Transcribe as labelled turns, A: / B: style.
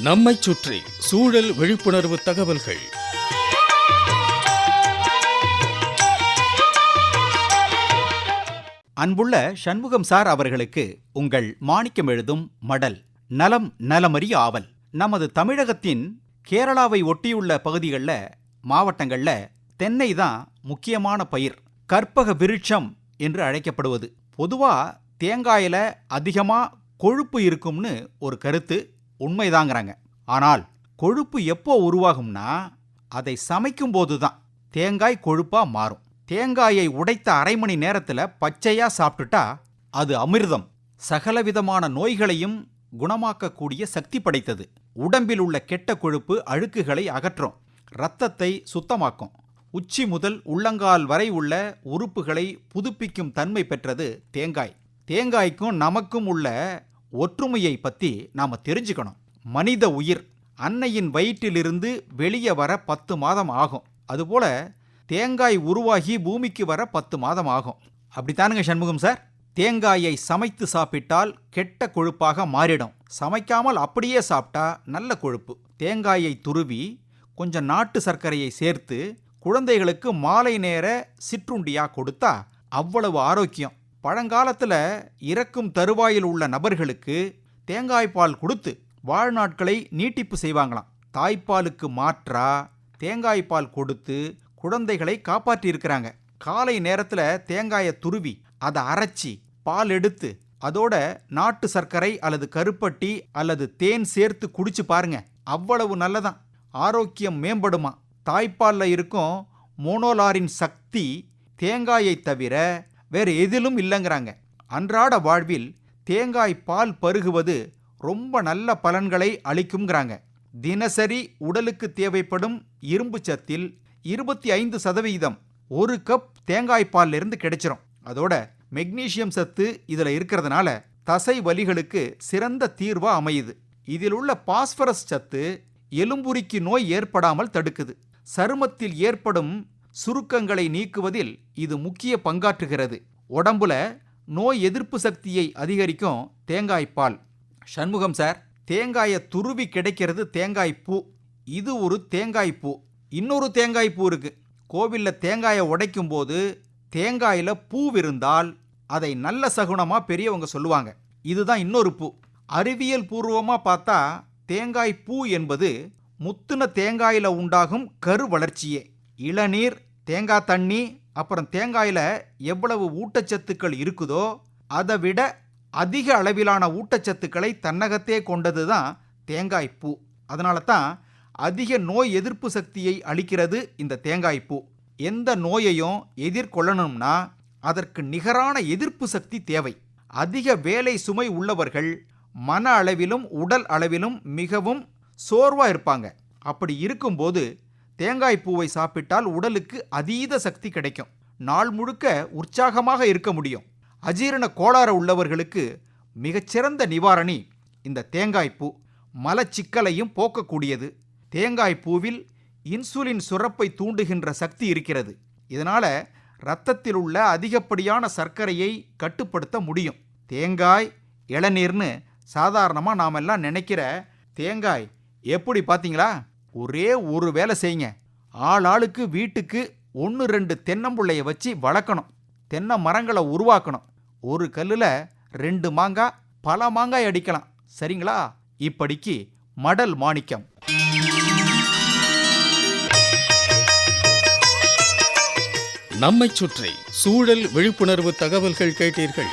A: நம்மைச் சுற்றி சூழல் விழிப்புணர்வு தகவல்கள்.
B: அன்புள்ள சண்முகம் சார் அவர்களுக்கு உங்கள் மாணிக்கம் எழுதும் மடல். நலம் நலமறி ஆவல். நமது தமிழகத்தின் கேரளாவை ஒட்டியுள்ள பகுதிகளில் மாவட்டங்களில் தென்னை தான் முக்கியமான பயிர். கற்பக விருட்சம் என்று அழைக்கப்படுவது. பொதுவாக தேங்காயில் அதிகமாக கொழுப்பு இருக்கும்னு ஒரு கருத்து. உண்மைதாங்கிறாங்க. ஆனால் கொழுப்பு எப்போ உருவாகும்னா அதை சமைக்கும் போது தான் தேங்காய் கொழுப்பாக மாறும். தேங்காயை உடைத்த அரை மணி நேரத்தில் பச்சையாக சாப்பிட்டுட்டா அது அமிர்தம். சகலவிதமான நோய்களையும் குணமாக்கக்கூடிய சக்தி படைத்தது. உடம்பில் உள்ள கெட்ட கொழுப்பு அழுக்குகளை அகற்றும். இரத்தத்தை சுத்தமாக்கும். உச்சி முதல் உள்ளங்கால் வரை உள்ள உறுப்புகளை புதுப்பிக்கும் தன்மை பெற்றது தேங்காய். தேங்காய்க்கும் நமக்கும் உள்ள ஒற்றுமையை பற்றி நாம் தெரிஞ்சுக்கணும். மனித உயிர் அன்னையின் வயிற்றிலிருந்து வெளியே வர 10 மாதம் ஆகும். அதுபோல தேங்காய் உருவாகி பூமிக்கு வர 10 மாதம் ஆகும். அப்படித்தானுங்க சண்முகம் சார்? தேங்காயை சமைத்து சாப்பிட்டால் கெட்ட கொழுப்பாக மாறிடும். சமைக்காமல் அப்படியே சாப்பிட்டா நல்ல கொழுப்பு. தேங்காயை துருவி கொஞ்சம் நாட்டு சர்க்கரையை சேர்த்து குழந்தைகளுக்கு மாலை நேர சிற்றுண்டியா கொடுத்தா அவ்வளவு ஆரோக்கியம். பழங்காலத்தில் இறக்கும் தருவாயில் உள்ள நபர்களுக்கு தேங்காய்பால் கொடுத்து வாழ்நாட்களை நீட்டிப்பு செய்வாங்களாம். தாய்ப்பாலுக்கு மாற்றா தேங்காய்பால் கொடுத்து குழந்தைகளை காப்பாற்றியிருக்கிறாங்க. காலை நேரத்தில் தேங்காயை துருவி அதை அரைச்சி பால் எடுத்து அதோட நாட்டு சர்க்கரை அல்லது கருப்பட்டி அல்லது தேன் சேர்த்து குடிச்சு பாருங்க. அவ்வளவு நல்லதான். ஆரோக்கியம் மேம்படுமா. தாய்ப்பாலில் இருக்கும் மோனோலாரின் சக்தி தேங்காயை தவிர வேறு எதிலும் இல்லைங்கிறாங்க. அன்றாட வாழ்வில் தேங்காய் பால் பருகுவது ரொம்ப நல்ல பலன்களை அளிக்குங்கிறாங்க. தினசரி உடலுக்கு தேவைப்படும் இரும்பு சத்தில் 25% ஒரு கப் தேங்காய் பால்ல இருந்து கிடைச்சிரும். அதோட மெக்னீசியம் சத்து இதில் இருக்கிறதுனால தசை வலிகளுக்கு சிறந்த தீர்வா அமையுது. இதில் உள்ள பாஸ்பரஸ் சத்து எலும்புரிக்கு நோய் ஏற்படாமல் தடுக்குது. சருமத்தில் ஏற்படும் சுருக்கங்களை நீக்குவதில் இது முக்கிய பங்காற்றுகிறது. உடம்புல நோய் எதிர்ப்பு சக்தியை அதிகரிக்கும் தேங்காய்பால். சண்முகம் சார், தேங்காயை துருவி கிடைக்கிறது தேங்காய் பூ. இது ஒரு தேங்காய் பூ. இன்னொரு தேங்காய் பூ இருக்கு. கோவிலில் தேங்காயை உடைக்கும் போது தேங்காயில் பூ இருந்தால் அதை நல்ல சகுனமா பெரியவங்க சொல்லுவாங்க. இதுதான் இன்னொரு பூ. அறிவியல் பூர்வமாக பார்த்தா தேங்காய் பூ என்பது முத்துன தேங்காயில் உண்டாகும் கரு வளர்ச்சியே. இளநீர், தேங்காய் தண்ணி, அப்புறம் தேங்காயில் எவ்வளவு ஊட்டச்சத்துக்கள் இருக்குதோ அதை விட அதிக அளவிலான ஊட்டச்சத்துக்களை தன்னகத்தே கொண்டது தான் தேங்காய் பூ. அதனால தான் அதிக நோய் எதிர்ப்பு சக்தியை அளிக்கிறது இந்த தேங்காய் பூ. எந்த நோயையும் எதிர்கொள்ளணும்னா அதற்கு நிகரான எதிர்ப்பு சக்தி தேவை. அதிக வேலை சுமை உள்ளவர்கள் மன அளவிலும் உடல் அளவிலும் மிகவும் சோர்வாக இருப்பாங்க. அப்படி இருக்கும்போது தேங்காய் பூவை சாப்பிட்டால் உடலுக்கு அதீத சக்தி கிடைக்கும். நாள் முழுக்க உற்சாகமாக இருக்க முடியும். அஜீரண கோளாறு உள்ளவர்களுக்கு மிகச்சிறந்த நிவாரணி இந்த தேங்காய் பூ. மலச்சிக்கலையும் போக்கக்கூடியது. தேங்காய் பூவில் இன்சுலின் சுரப்பை தூண்டுகின்ற சக்தி இருக்கிறது. இதனால இரத்தத்தில் உள்ள அதிகப்படியான சர்க்கரையை கட்டுப்படுத்த முடியும். தேங்காய், இளநீர்னு சாதாரணமாக நாம் எல்லாம் நினைக்கிற தேங்காய் எப்படி பார்த்தீங்களா? ஒரே ஒரு வேலை செய்யுங்க. ஆளுக்கு வீட்டுக்கு 1-2 தென்னம்புள்ளையை வச்சு வளர்க்கணும். தென்னை மரங்களை உருவாக்கணும். ஒரு கல்லில் 2 மாங்காய், பல மாங்காய் அடிக்கலாம். சரிங்களா? இப்படிக்கு மடல் மாணிக்கம்.
A: நம்மைச் சுற்றி சூழல் விழிப்புணர்வு தகவல்கள் கேட்டீர்கள்.